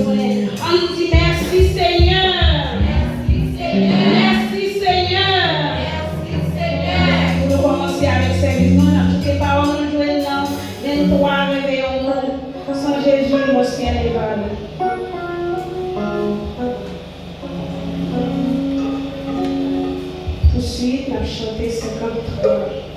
besoin. On nous dit merci Seigneur. Merci Seigneur. Pour nous commencer avec service, toutes les paroles nous jouent dans 23 réveillons sans Jésus, mon ciel est valu. Tout de suite, on a chanté 53.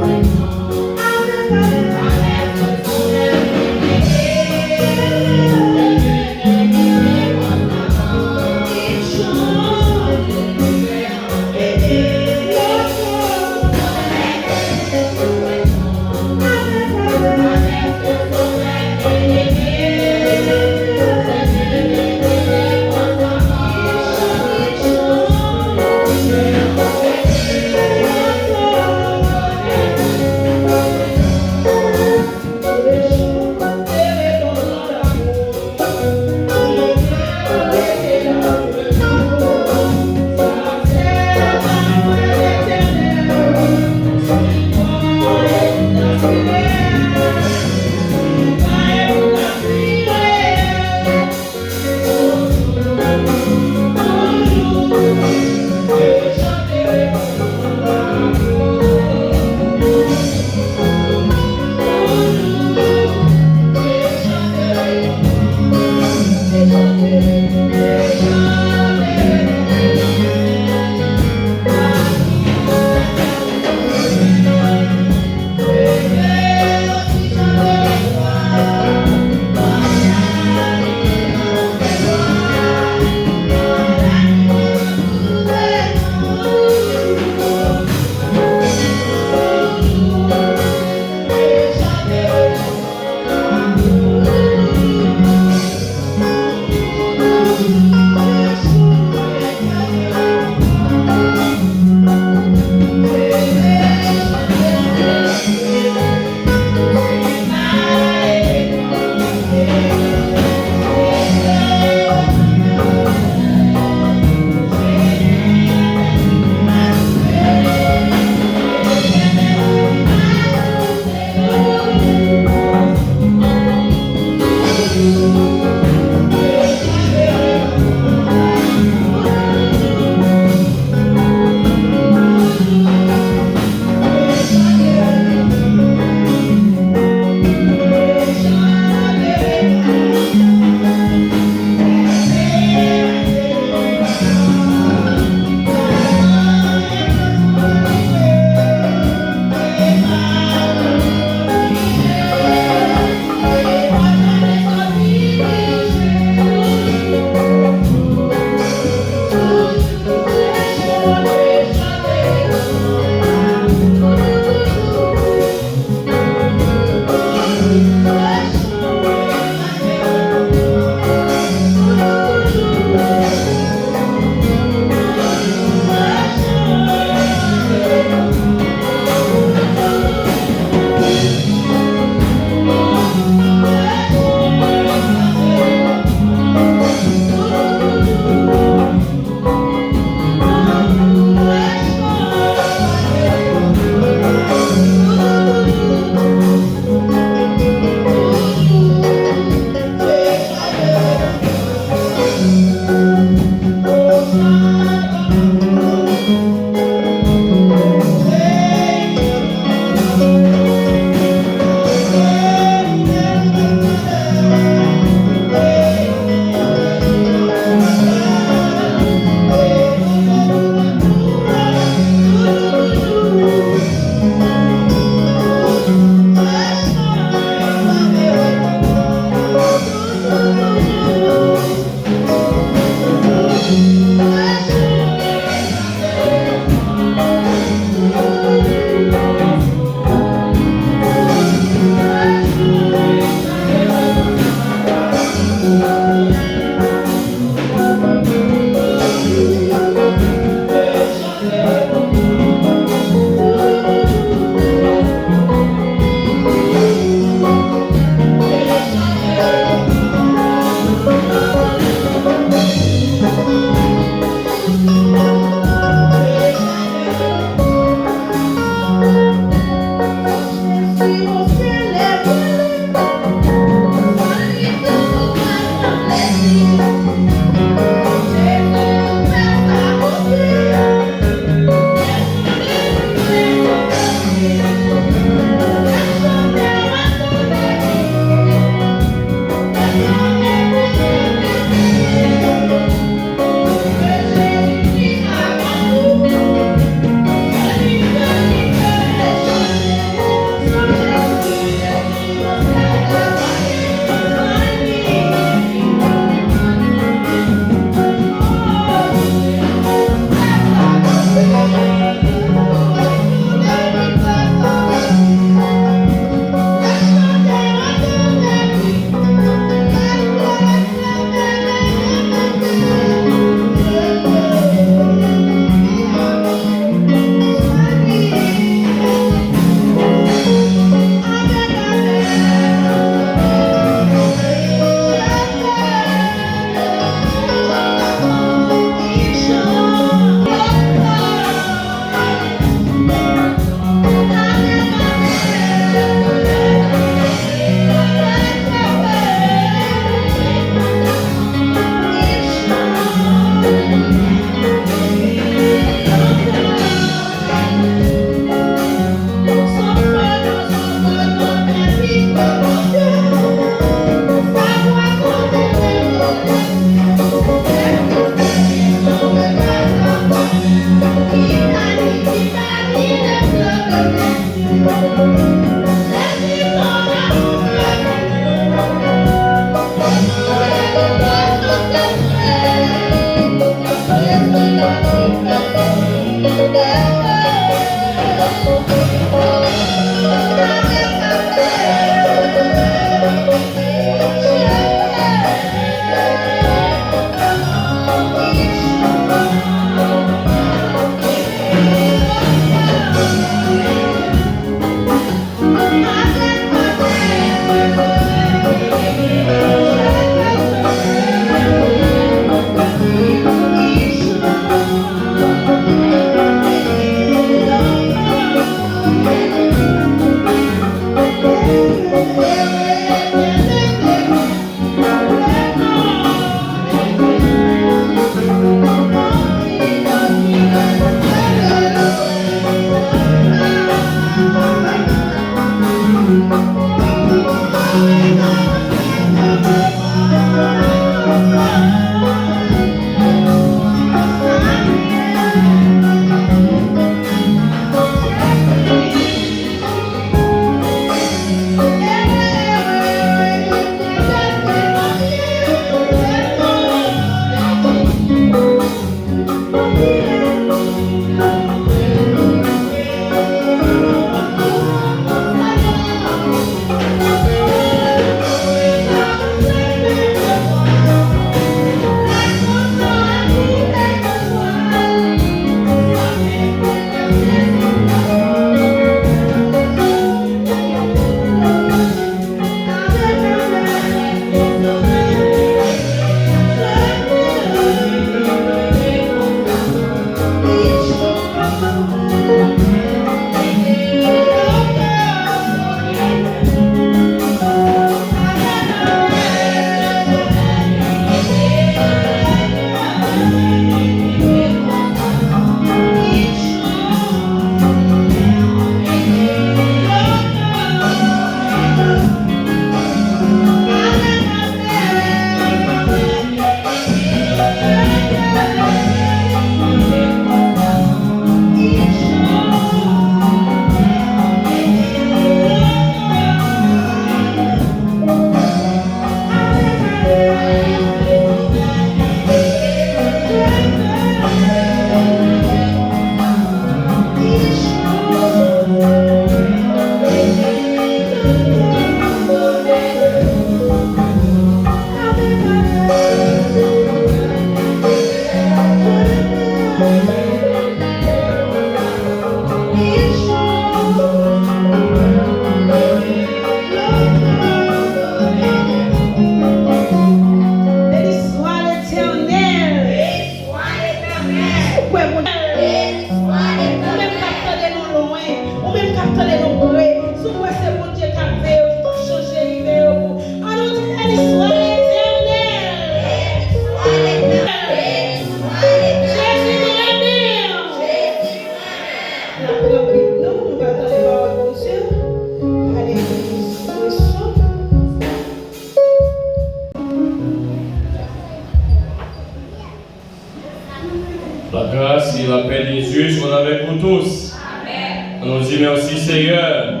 La grâce et la paix des Dieu soient avec vous tous. Amen. On nous dit merci Seigneur.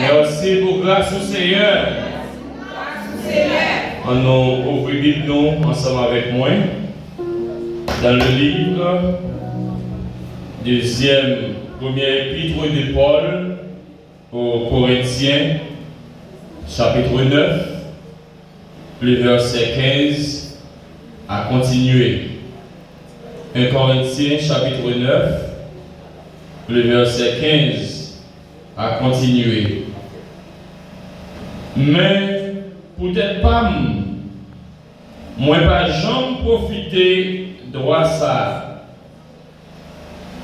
Merci pour grâce au Seigneur. On nous ouvre la Bible nous ensemble avec moi dans le livre premier épître de Paul aux Corinthiens, chapitre 9, le verset 15 à continuer. 1 Corinthiens, chapitre 9, le verset 15 à continuer. Mais peut-être pas moi pas jamais profiter droit ça.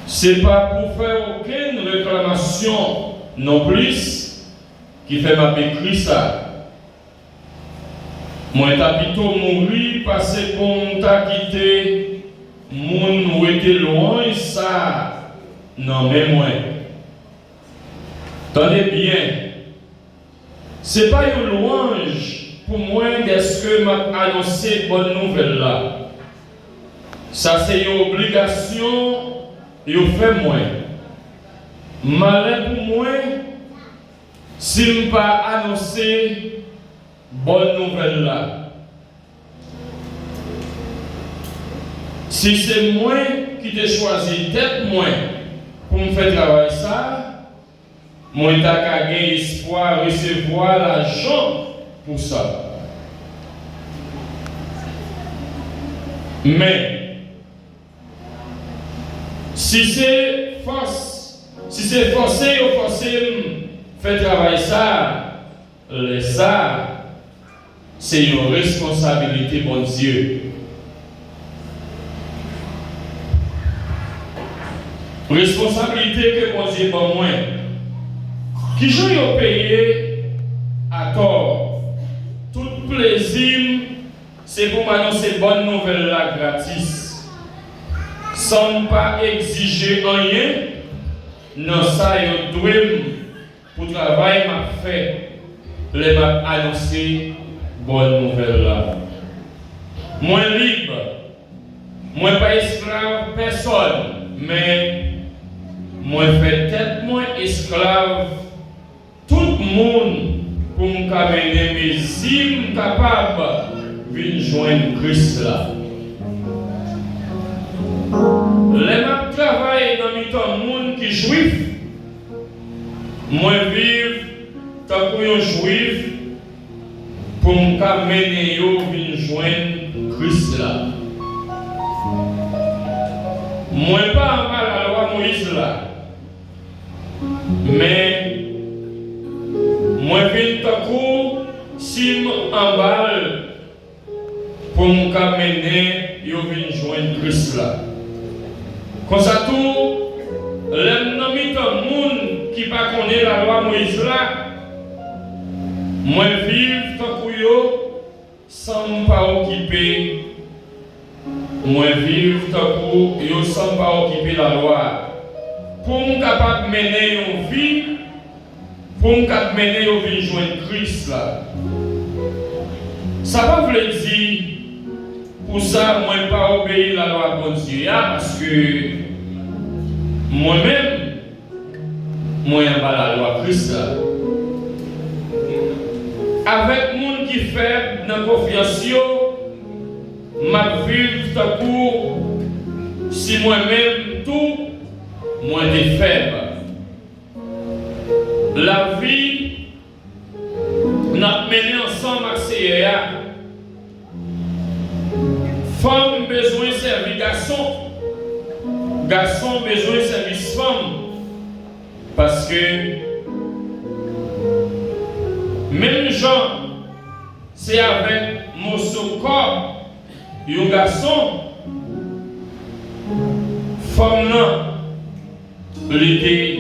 C'est pas pour faire aucune réclamation non plus qui fait ma écrit ça. Moi t'as plutôt mouru parce qu'on t'a quitté. Moun ou était loin ça non mais moi. Tenez bien. C'est pas une louange pour moi d'est-ce que m'a annoncé bonne nouvelle là. Ça c'est une obligation et au fait moi. Malin pour moi si je pas annoncé bonne nouvelle là. Si c'est moi qui t'ai choisi tête moi pour me faire travailler ça, moi t'as gagné espoir recevoir l'argent pour ça. Mais si c'est forcé ou forcé faire travailler ça, c'est une responsabilité bon Dieu. Responsabilité que mon Dieu pour moi. Qui j'ai payé à tort. Tout plaisir, c'est pour m'annoncer bonne nouvelle là gratis. Sans pas exiger rien, non ça y est pour travail m'a fait. les m'a annoncé bonne nouvelle là. Moi libre, moi pas esclave personne, mais moi fait tête moi esclave tout le monde pour me mener mes îles capables de joindre Christ là. Les m'a travaillé dans le monde qui est juif, moi vivre tant que juif pour me mener yo vin joindre Christ là. Moi pas en bas la loi Moïse là. Mais moi vin tant que sim en bas pour me mener yo vin joindre Christ là. Comme ça tout les nomi tant monde qui pas connaît la loi Moïse là. Moi vivre tant que yo sans pas occuper. Moi vivre tant que yo sans pas occuper la loi. Pour me capable mener une vie, pour me capable mener une vie joindre Christ là. Ça va vous dire pour ça moi pas obéir la loi bon Dieu parce que moi-même moi en bas la loi Christ là. Avec monde qui fait dans confiance m'a vivre tant pour si moi-même tout moi des faible. La vie n'a mené ensemble avec ces femme besoin de servir garçon, garçon besoin de servir femme, parce que même gens c'est avec mon corps un garçon femme non l'était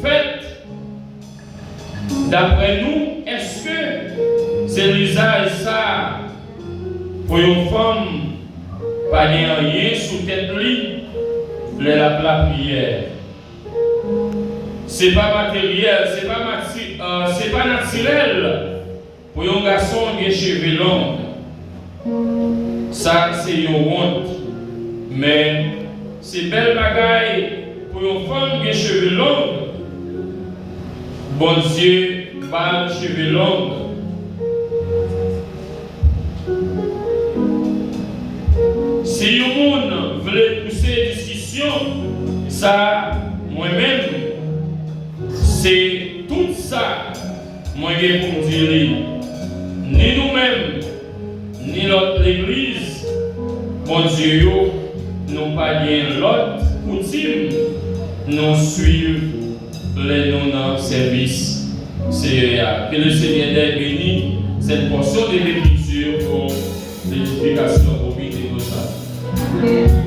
fait d'après nous. Est-ce que c'est l'usage ça pour une femme pas rien sous tête lui la prière c'est pas matériel, c'est pas naturel pour un garçon qui a cheveux longs. Ça c'est une honte, mais c'est belle bagaille pour une femme qui a cheveux longs. Bon Dieu, pas cheveux longs. Si le monde veut pousser la discussion, ça, moi-même, c'est tout ça, moi j'ai pour dire, ni nous-mêmes, ni notre Église, bon Dieu, nous pas bien l'autre coutume, nous suivre les non-services. C'est que le Seigneur ait béni cette portion de l'Écriture pour l'édification pour vie de nos âmes.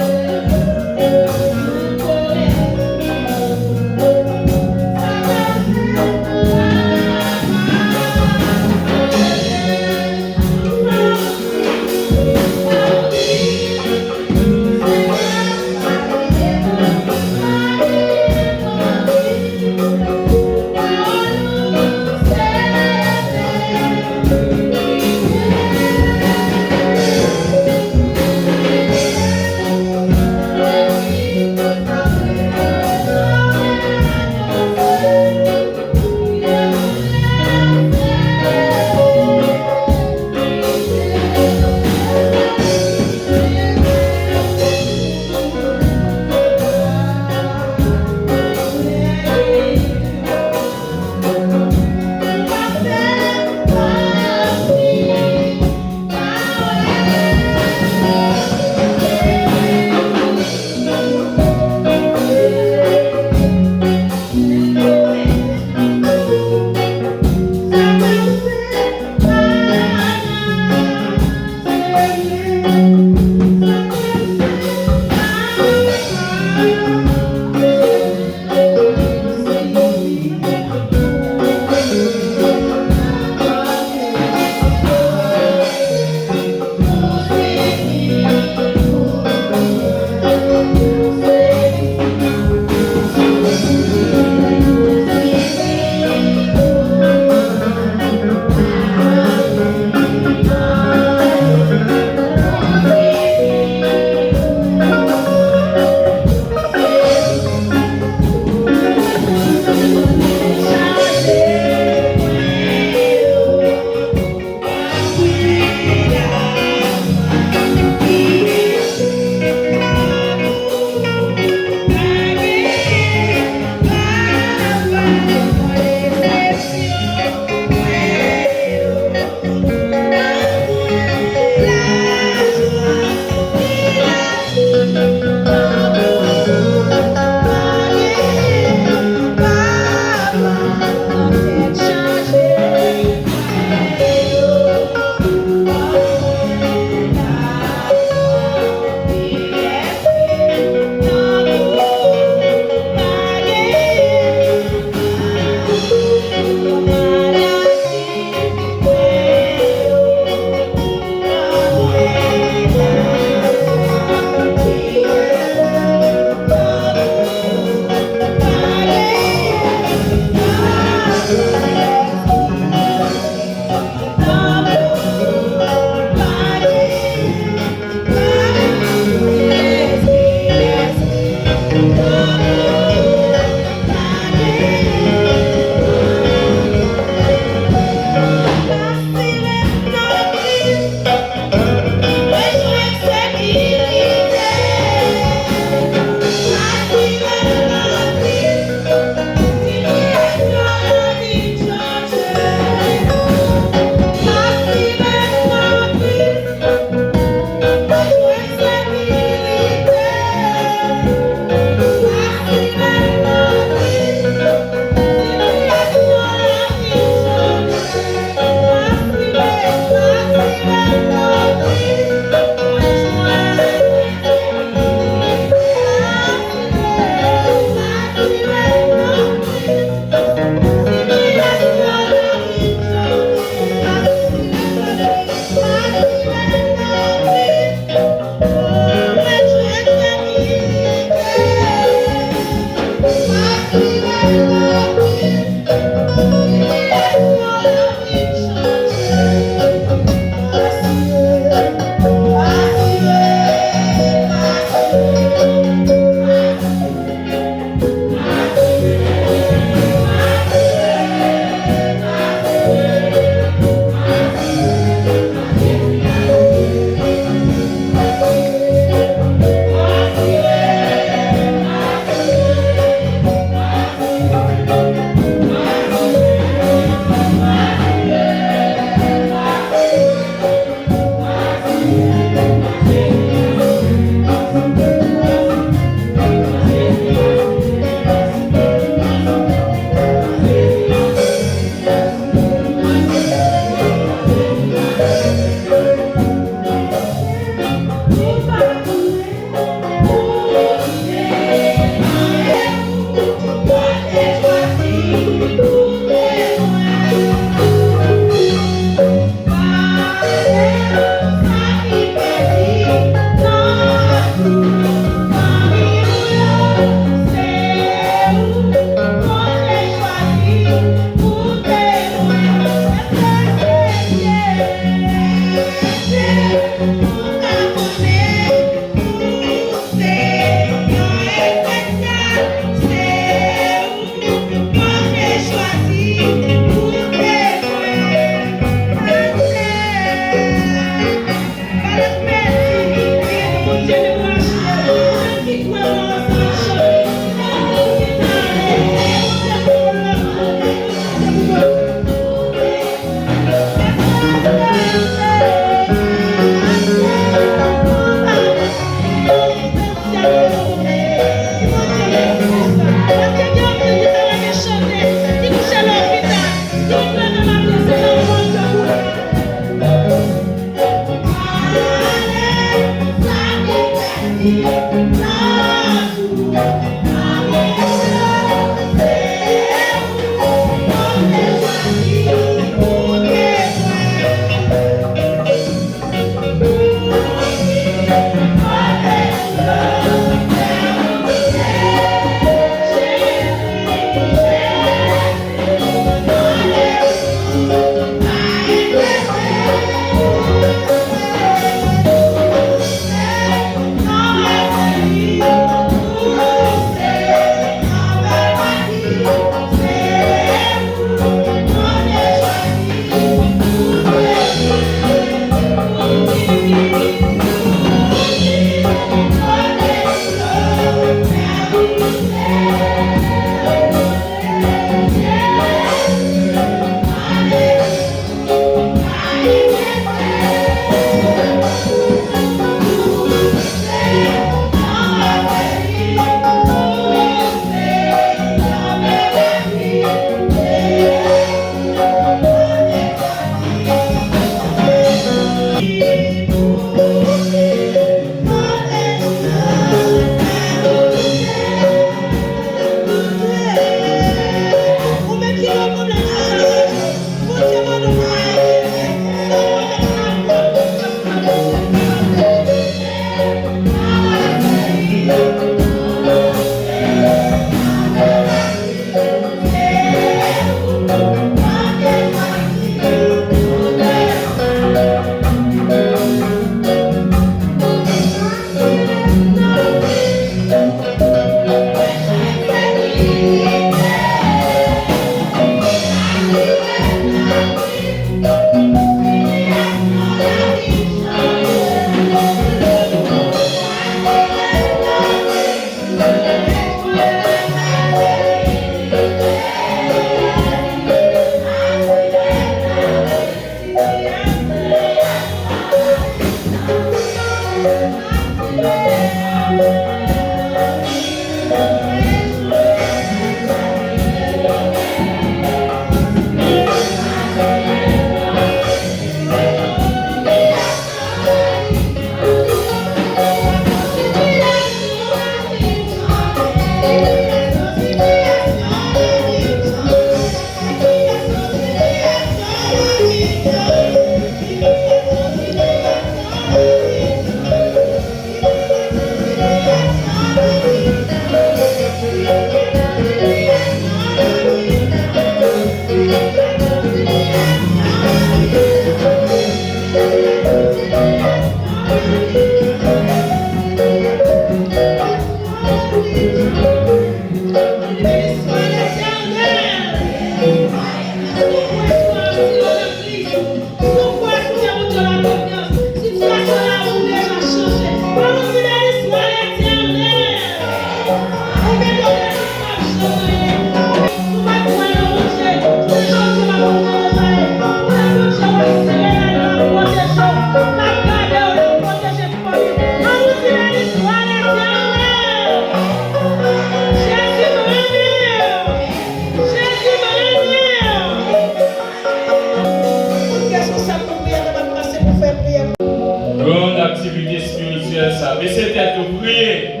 baisser tête ou prier.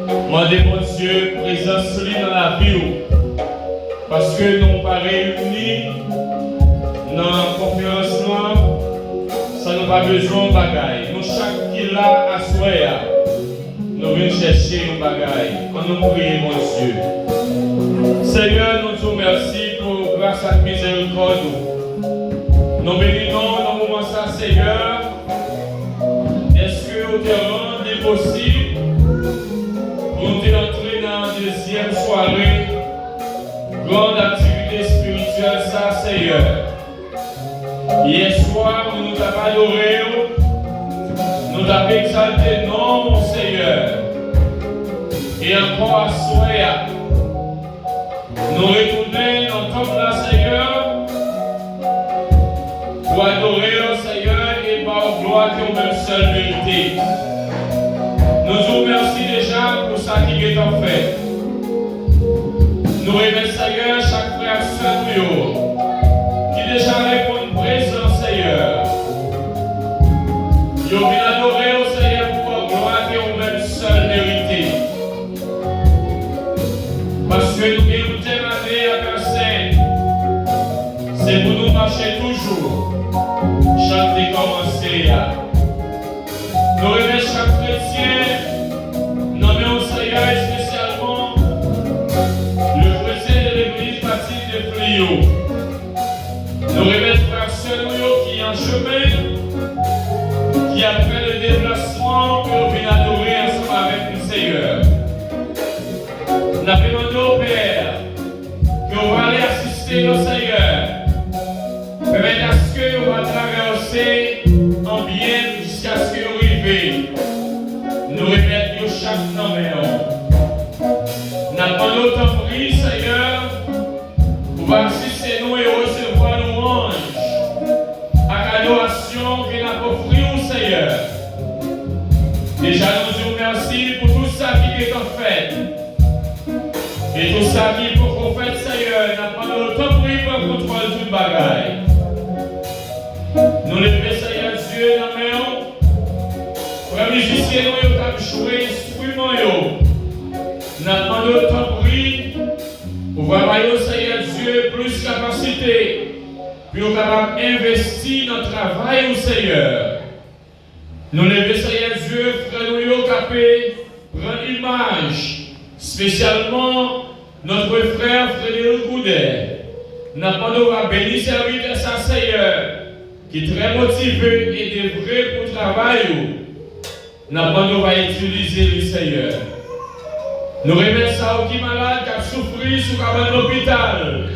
Demandez mon Dieu, présence solide dans la vie. Parce que nous pas réunis dans la conférence, ça n'a pas besoin de bagaille. Nous, chaque qui l'a à soi, nous venons chercher nos bagailles. Quand nous prions, mon Dieu. Seigneur, nous te remercions pour grâce à ta miséricorde. Nous bénissons dans le moment ça, Seigneur. Est-ce que vous te rendez possible pour nous entrer dans la deuxième soirée, grande activité spirituelle, ça, Seigneur. Hier soir, nous nous avons adoré, nous avons exalté non, mon Seigneur. Et encore à soir, nous retournons dans ton place, Seigneur, pour adorer le Seigneur et par gloire qui est même seule vérité. Nous vous remercions déjà pour ça qui est en fait. Nous remercions, Seigneur, chaque frère qui déjà répond présent, Seigneur. Nous venons adorer au Seigneur pour gloire qui est même seule vérité. Parce que nous avons demandé à ta scène, c'est pour nous marcher toujours. Chanter commencer. Nous remercions chaque chrétien, nommé au Seigneur spécialement le président de l'église baptiste de Flio. Nous remercions frère Senoyo qui est en chemin, qui a fait le déplacement pour venir adorer ensemble avec le Seigneur. Nous demandons au Père qu'on va aller assister au Seigneur. Permettez à ce qu'on va traverser en bien jusqu'à ce qu'on arrive. Nous remettons chaque nom. Nous demandons autant pris, Seigneur, pour assister nous et recevoir louange à l'adoration que nous avons offert au Seigneur. Déjà, nous vous remercions pour tout ça qui est en fait. Et tout ça qui est pour qu'on fait, Seigneur, nous demandons autant pris pour contrôler toute bagaille. Nous levons, Seigneur Dieu, dans la main. Pour les musiciens, nous avons joué instrument. Nous demandons autant pris pour voir, Seigneur Dieu, plus capacité, puis nous sommes capables d'investir dans le travail au Seigneur. Nous levons, Seigneur Dieu, frère, nous capables prendre l'image, spécialement notre frère Frédéric Goudet. Nous demandons à bénir serviteur ça, Seigneur, qui est très motivé et dévoué pour le travail. Nous demandons à utiliser le Seigneur. Nous remercions qui malade, qui a souffert sur l'hôpital,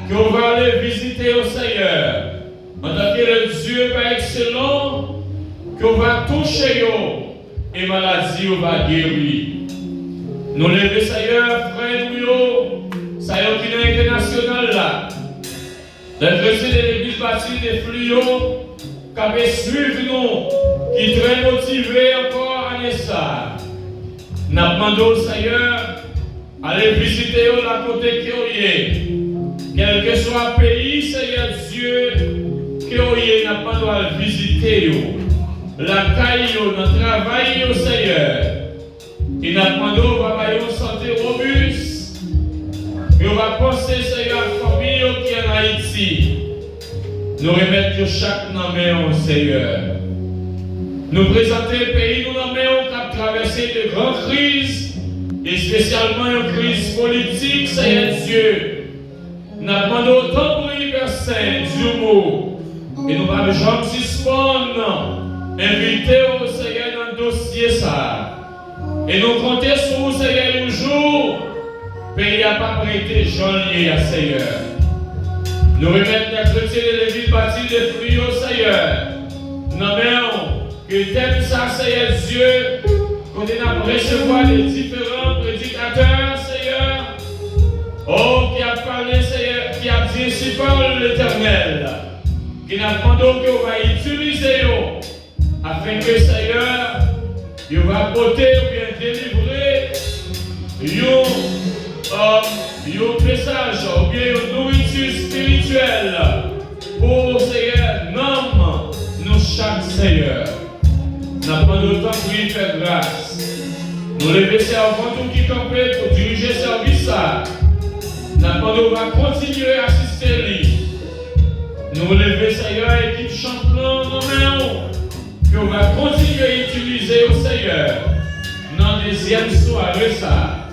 qu'on va aller visiter au Seigneur. En tant que le Dieu par excellent, qu'on va toucher et maladie va guérir. Nous levons, Seigneur, frère nous, Seigneur qui est international là. Le président de l'église baptiste de Flio, qui avait suivi nous, qui est très motivé encore à ça. Nous demandons au Seigneur d'aller visiter la côté qui est. Quel que soit le pays, Seigneur Dieu, qui est, nous demandons à visiter la caille, notre travail au Seigneur. Et nous demandons à avoir une santé robuste. Et on va penser, Seigneur, à la famille qui est en Haïti. Nous remettons chaque nom au Seigneur. Nous présenter le pays, nous nommons qui a traversé de grandes crises, et spécialement une crise politique, Seigneur Dieu. Nous demandons autant pour les personnes du mot, et nous ne jamais suspendre, inviter au Seigneur dans le dossier ça. Et nous comptons sur vous, Seigneur, le jour, le pays n'a pas prêté janvier à Seigneur. Nous remettons la chrétienne de l'église baptiste de Flio, Seigneur. Nous nommons que tel ça, Seigneur Dieu, qu'on a recevoir les différents prédicateurs, Seigneur, oh, qui a parlé, Seigneur, qui a dit ainsi parle l'Éternel, qui n'a demandé qu'on va utiliser afin que, Seigneur, il va porter ou bien délivrer un message ou bien une nourriture spirituelle pour, Seigneur, nomme nous chaque Seigneur. Nous prenons le temps pour lui faire grâce. Nous lever servants tout qui campait pour diriger le service. Nous va continuer à assister lui. Nous lever Seigneur équipe champion nous que on va continuer à utiliser au Seigneur. Dans la deuxième soirée ça.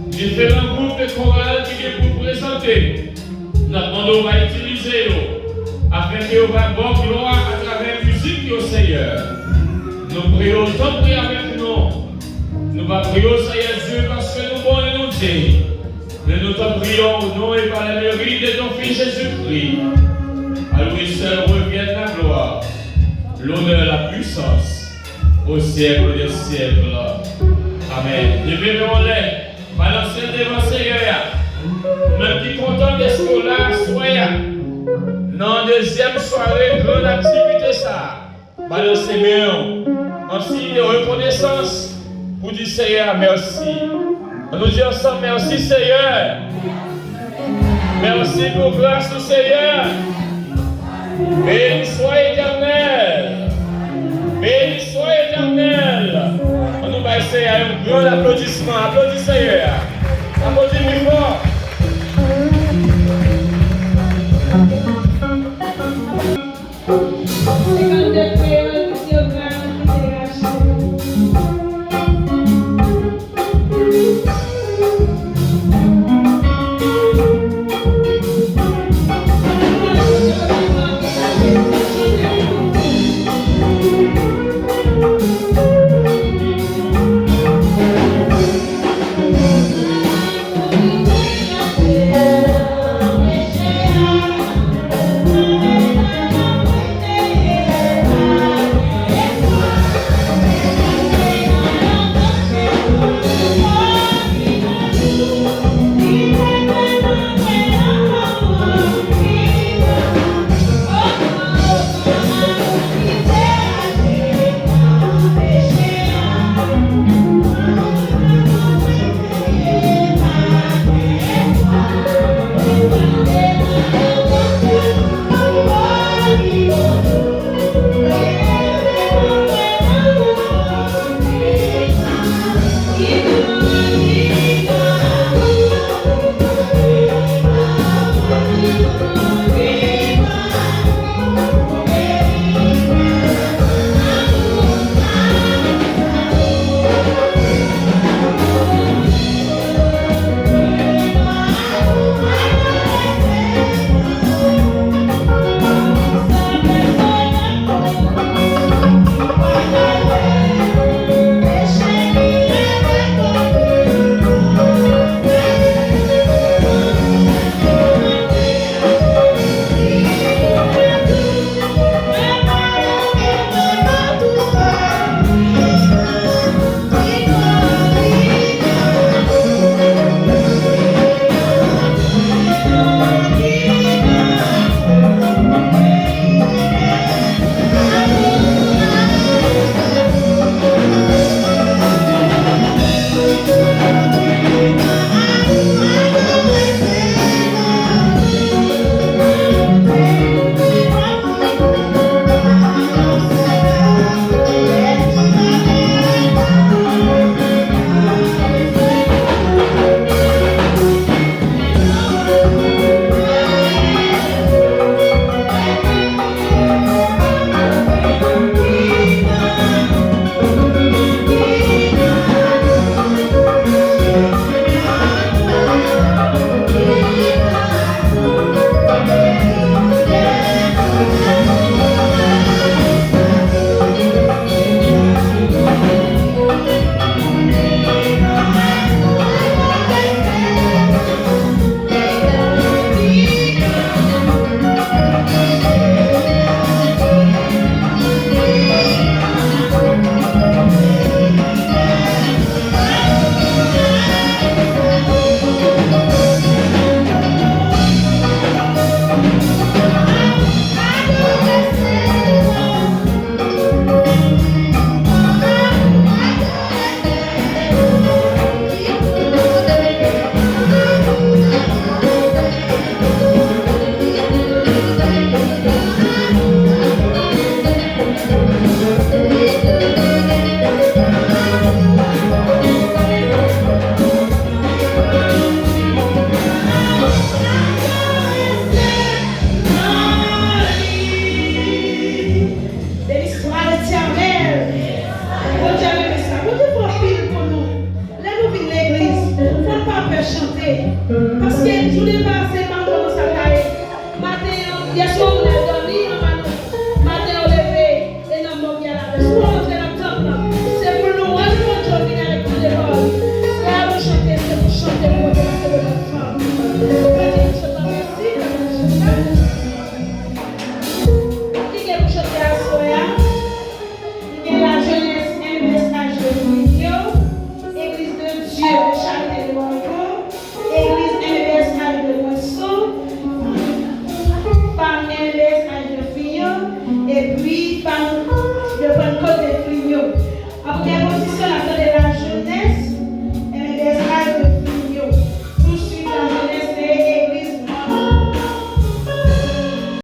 Différents groupes de chorales qui viennent pour présenter. Nous va utiliser afin que on va bonne gloire à travers la musique au Seigneur. Nous prions autant prier avec nous. Nous va prier au Seigneur Dieu parce que nous bons et nous disons. Mais nous te prions au nom et par la mérite de ton Fils Jésus-Christ. À lui seul revienne la gloire, l'honneur, la puissance, au siècle des siècles. Amen. Levez-nous-les, balancez devant Seigneur. Même qui content de ce que là soit. Dans la deuxième soirée, grande activité ça. Balancez bien. En signe de reconnaissance pour dire Seigneur merci. On nous dit ensemble merci Seigneur. Merci pour grâce du Seigneur. Béni soit éternel. Béni soit éternel. On nous va essayer un grand applaudissement. Applaudissez Seigneur. Applaudissez fort. Yes, Lord.